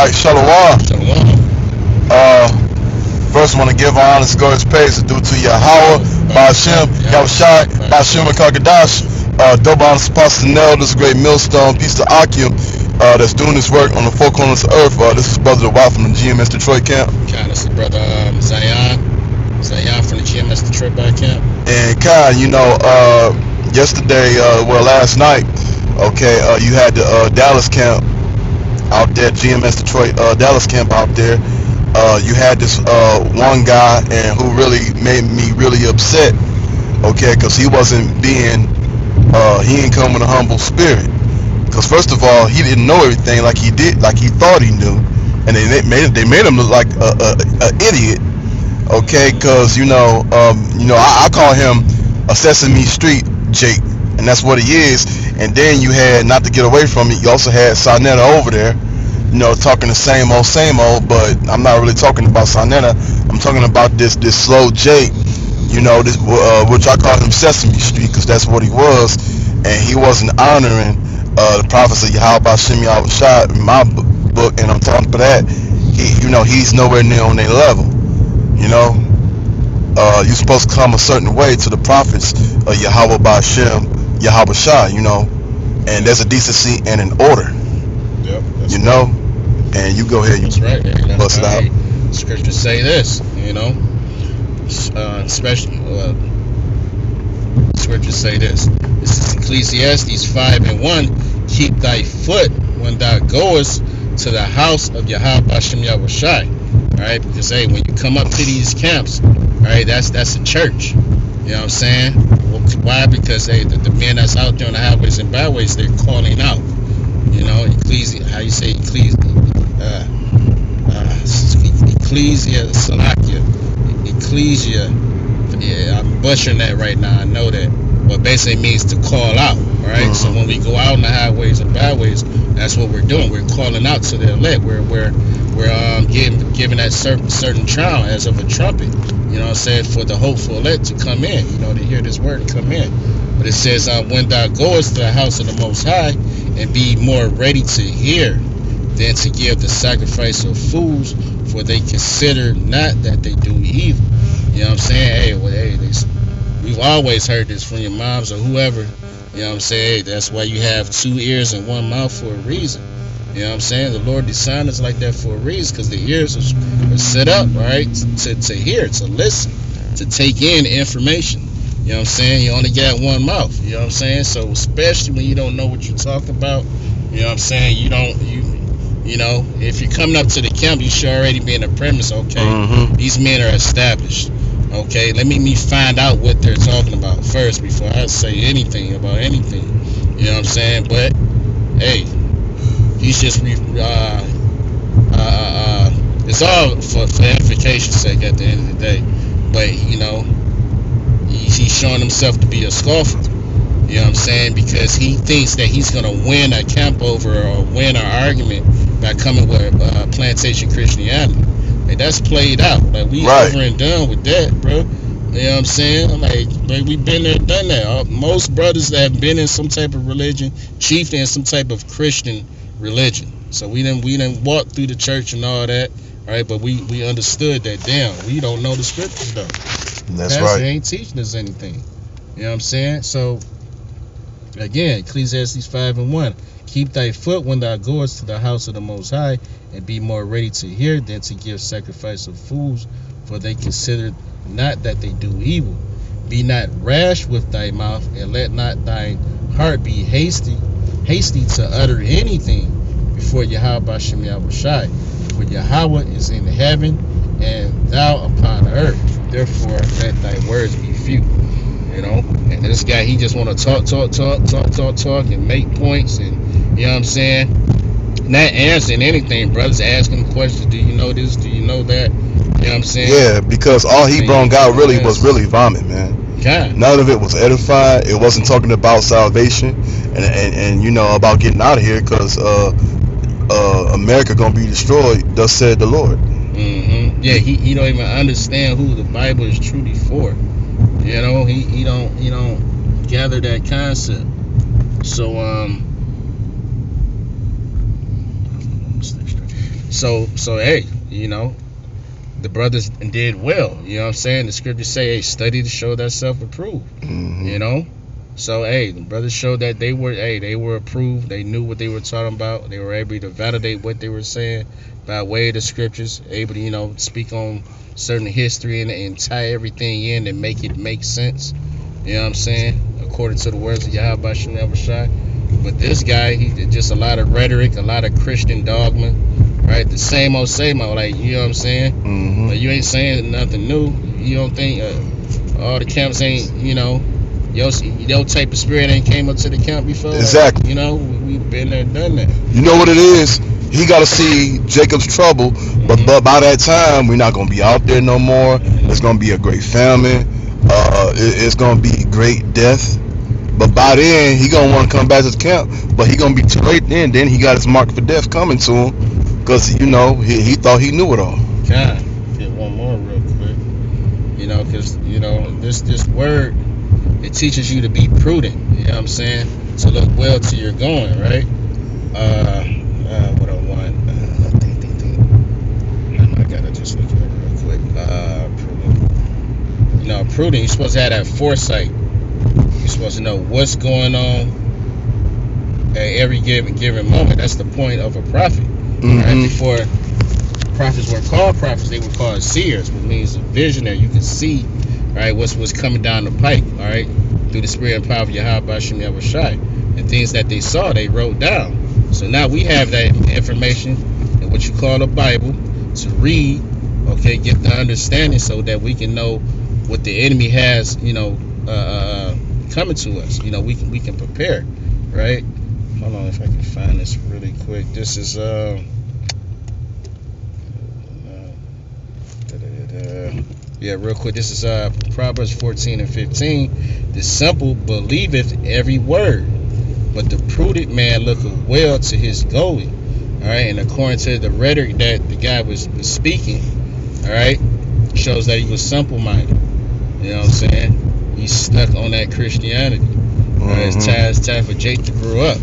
right, Shalom. Shalom. First, I want to give honor, glory, praise due to Yahweh, Ba'ashem, Yahushai, Ba'ashem, and Kakadash. Double honors, apostles and elders, great millstone, peace to Akim, that's doing this work on the four corners of earth. This is Brother Wild from the GMS Detroit camp. This is Brother Zion from the GMS Detroit camp. And Kai, yesterday, last night, you had the Dallas camp out there, GMS Detroit Dallas camp out there. You had this one guy and who really made me really upset, because he wasn't being, he ain't come with a humble spirit. Because first of all, he didn't know everything like he thought he knew, and they made him look like a idiot, because I call him a Sesame Street Jake, and that's what he is. And then you had, not to get away from it, you also had Sarnetta over there, talking the same old, but I'm not really talking about Sarnetta. I'm talking about this slow Jake, this which I call him Sesame Street, because that's what he was, and he wasn't honoring the prophets of Yahweh Ba'ashem Yahushua in my book, and I'm talking about that. He's nowhere near on their level. You're supposed to come a certain way to the prophets of Yahweh Ba'ashem Yahushua, and there's a decency and an order. Yep. And you go ahead, that's right. Bust it out. Scriptures say this, especially scriptures say this. This is Ecclesiastes 5:1. Keep thy foot when thou goest to the house of Yahweh Ba'ashem Yahushai. All right, because when you come up to these camps, all right, that's a church. You know what I'm saying? Well, why? Because the men that's out there on the highways and byways, they're calling out. Ecclesia. Yeah, I'm butchering that right now. I know that, but basically it means to call out. All right. Mm-hmm. So when we go out on the highways and byways, that's what we're doing. We're calling out to the elect. We're giving that certain trial as of a trumpet. You know what I'm saying, for the hopeful elect to come in. To hear this word and come in. But it says, when thou goest to the house of the Most High, and be more ready to hear than to give the sacrifice of fools, for they consider not that they do evil. You know what I'm saying? We've always heard this from your moms or whoever. You know what I'm saying? That's why you have two ears and one mouth for a reason. You know what I'm saying? The Lord designed us like that for a reason, because the ears are set up, right, to hear, to listen, to take in information. You know what I'm saying? You only got one mouth. You know what I'm saying? So especially when you don't know what you're talking about, you know what I'm saying? If you're coming up to the camp, you should already be in the premise, Mm-hmm. These men are established. Let me find out what they're talking about first before I say anything about anything. You know what I'm saying? But hey, he's just it's all for edification's sake at the end of the day. But he's showing himself to be a scoffer. You know what I'm saying? Because he thinks that he's going to win a camp over or win an argument by coming with plantation Christianity. And that's played out. Like, we over and done with that, bro. You know what I'm saying? Like we've been there, done that. Most brothers that have been in some type of religion, chiefly in some type of Christian religion. So we didn't walk through the church and all that, right? But we understood that, damn, we don't know the scriptures, though. That's right. They ain't teaching us anything. You know what I'm saying? So, again, Ecclesiastes 5:1. Keep thy foot when thou goest to the house of the Most High, and be more ready to hear than to give sacrifice of fools, for they consider not that they do evil. Be not rash with thy mouth, and let not thine heart be hasty to utter anything before Yahweh Ba'ashem Yahushai. For Yahweh is in heaven, and thou upon earth. Therefore, let thy words be few. And this guy, he just want to talk and make points, and you know what I'm saying, not answering anything. Brothers asking questions. Do you know this? Do you know that? You know what I'm saying? Yeah, because all he brought out was vomit, man. God. None of it was edified. It wasn't talking about salvation and about getting out of here, because America gonna be destroyed. Thus said the Lord. Mm-hmm. Yeah, he don't even understand who the Bible is truly for. He don't gather that concept. So So hey, the brothers did well. You know what I'm saying? The scriptures say, hey, study to show thyself approved. Mm-hmm. So hey, the brothers showed that they were approved. They knew what they were talking about. They were able to validate what they were saying by way of the scriptures, able to speak on certain history and tie everything in and make it make sense. You know what I'm saying? According to the words of Yahweh Shem Yahushai. But this guy, he did just a lot of rhetoric, a lot of Christian dogma, right? The same old, like, you know what I'm saying? Mm-hmm. You ain't saying nothing new. You don't think all the camps ain't, your type of spirit ain't came up to the camp before? Exactly. We've been there, done that. You know what it is? He got to see Jacob's trouble, but by that time, we're not going to be out there no more. It's going to be a great famine. It's going to be great death. But by then, he going to want to come back to the camp, but he going to be too late then. Then he got his mark for death coming to him because, he thought he knew it all. God, get one more real quick. Because, this word, it teaches you to be prudent. You know what I'm saying? To look well to your going, right? What I want. I gotta just look at it real quick. Prudent. Prudent, you're supposed to have that foresight. You're supposed to know what's going on at every given moment. That's the point of a prophet. Mm-hmm. Right? Before prophets weren't called prophets, they were called seers, which means a visionary. You can see, right, what's coming down the pike, all right, through the spirit and power of Yahweh Shem Yahushai. And things that they saw, they wrote down. So now we have that information in what you call a Bible to read, okay, get the understanding so that we can know what the enemy has, coming to us. We can prepare, right? Hold on, if I can find this really quick. This is real quick. This is Proverbs 14:15. The simple believeth every word, but the prudent man looketh well to his going. All right, and according to the rhetoric that the guy was speaking, all right, shows that he was simple-minded. You know what I'm saying? He's stuck on that Christianity. Right? It's time for Jake to grow up.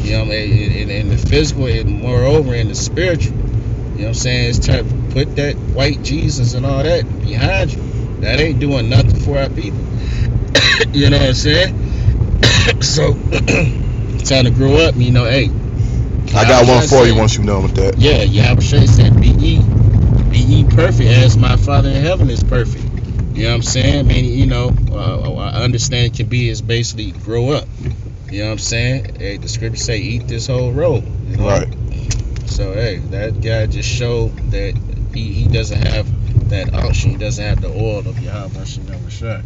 In the physical and moreover in the spiritual. You know what I'm saying? It's time to put that white Jesus and all that behind you. That ain't doing nothing for our people. You know what I'm saying? So, time to grow up. Hey. I got one for you once you know with that. Yeah, Yahweh said, be ye perfect as my Father in heaven is perfect. You know what I'm saying? I understand can be is basically grow up. You know what I'm saying? Hey, the scripture say eat this whole roll. Right. So hey, that guy just showed that he doesn't have that unction. He doesn't have the oil of Yahweh Shem Yahushai.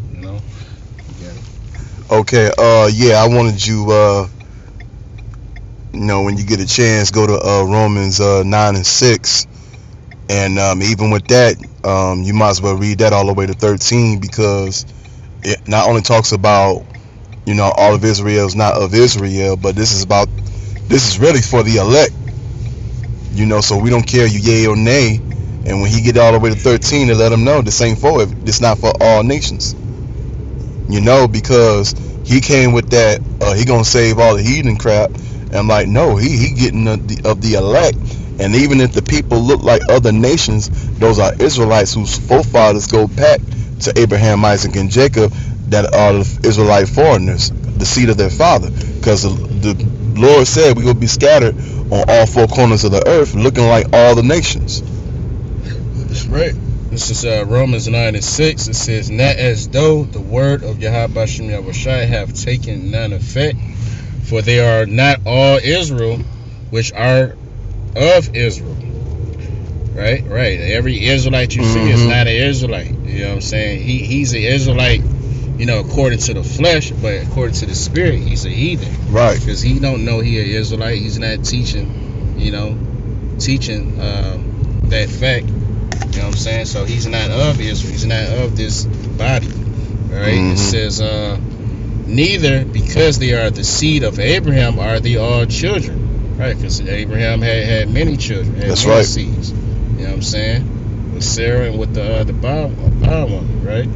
Okay. I wanted you. When you get a chance, go to Romans 9:6, and even with that, you might as well read that all the way to 13 because it not only talks about all of Israel is not of Israel, but this is really for the elect. So we don't care you yay or nay. And when he get all the way to 13, to let him know this ain't for it. This not for all nations. Because he came with that. He gonna save all the heathen crap. And I'm like, no, he getting of the elect. And even if the people look like other nations, those are Israelites whose forefathers go back to Abraham, Isaac, and Jacob, that are the Israelite foreigners, the seed of their father. Because the Lord said we will be scattered on all four corners of the earth, looking like all the nations. That's right. This is Romans 9:6. It says, not as though the word of Yahweh Shem Yahushai have taken none effect, for they are not all Israel which are of Israel. Right. Every Israelite you see is not an Israelite. You know what I'm saying? He's an Israelite, according to the flesh, but according to the spirit, he's a heathen. Right. Because he don't know he an Israelite. He's not teaching that fact. You know what I'm saying? So he's not of Israel. He's not of this body. All right. It says, neither because they are the seed of Abraham are they all children. Right. Because Abraham had many children. Had many seeds. You know what I'm saying? With Sarah and with the bondwoman. Right.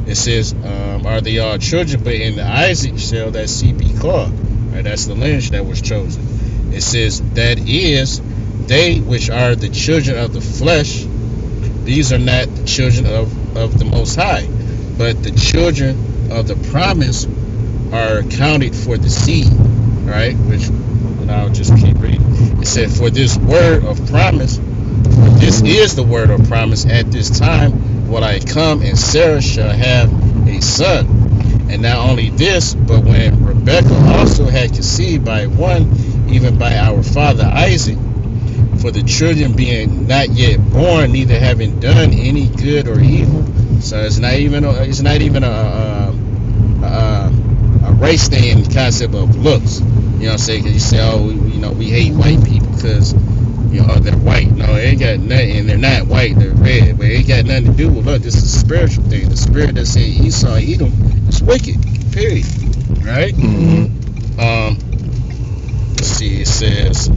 It says, are they all children? But in Isaac shall that seed be called. Right. That's the lineage that was chosen. It says, that is they which are the children of the flesh, these are not the children of the Most High, but the children of the promise are counted for the seed, right? Which, and I'll just keep reading. It said, for this word of promise, for this is the word of promise, at this time will I come, and Sarah shall have a son. And not only this, but when Rebekah also had conceived by one, even by our father Isaac, for the children being not yet born, neither having done any good or evil. So it's not even a race thing in the concept of looks. You know what I'm saying? Because you say, oh, we hate white people because they're white. No, it ain't got nothing. And they're not white, they're red. But it ain't got nothing to do with look. This is a spiritual thing. The spirit that said Esau, Edom, is wicked. Period. Right? Let's see. It says,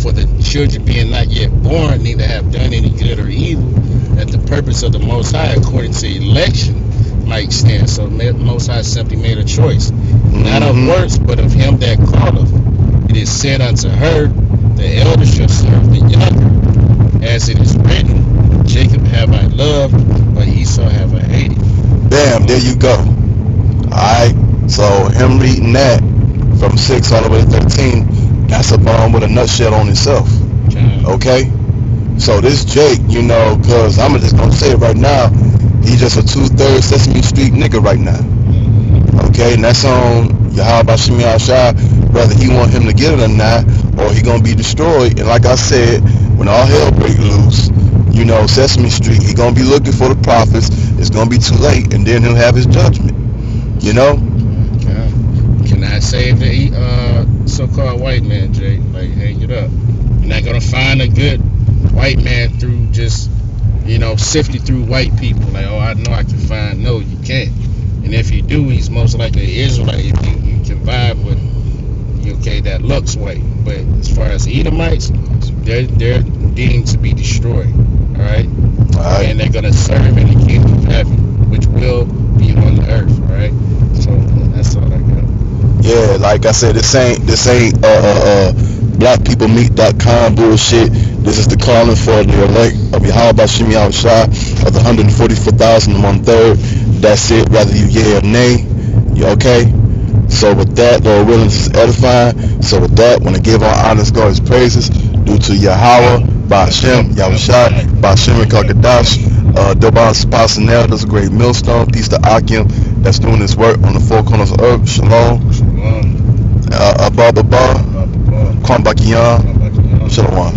for the children being not yet born, neither have done any good or evil, that the purpose of the Most High, according to election, might stand. So the Most High simply made a choice, not of works, but of him that calleth. It is said unto her, the elder shall serve the younger, as it is written, Jacob have I loved, but Esau have I hated. Bam, there you go. Alright, so him reading that from 6 all the way to 13, that's a bomb with a nutshell on itself. Okay? So this Jake, because I'm just going to say it right now, he's just a 2/3 Sesame Street nigga right now. Okay? And that's on Yahweh Shemi Ashai, whether he want him to get it or not, or he going to be destroyed. And like I said, when all hell break loose, Sesame Street, he going to be looking for the prophets. It's going to be too late, and then he'll have his judgment. Can I save the so-called white man, Jake? Like, hang it up. You're not gonna find a good white man through just, sifting through white people. Like, oh, I know I can find. No, you can't. And if you do, he's most likely an Israelite. If you can vibe with, that looks white. But as far as Edomites, they're deemed to be destroyed. All right. And they're gonna serve in the kingdom of heaven, which will be on the earth. All right. So that's all I got. Yeah, like I said, this ain't blackpeoplemeet.com bullshit. This is the calling for the elect of Yahweh Shemi Ashai of the 144,000 and 1/3. That's it, whether you yay or nay. You okay? So with that, Lord willing, this is edifying. So with that, when I give our honest God his praises, due to Yahweh, Ba'ashem, Yahushai, Ba'ashem Kakadash, Doban Spasanel, that's a great millstone. Peace to Akim, that's doing this work on the four corners of earth. Shalom. Abba, Kwambakiyan. Shalom.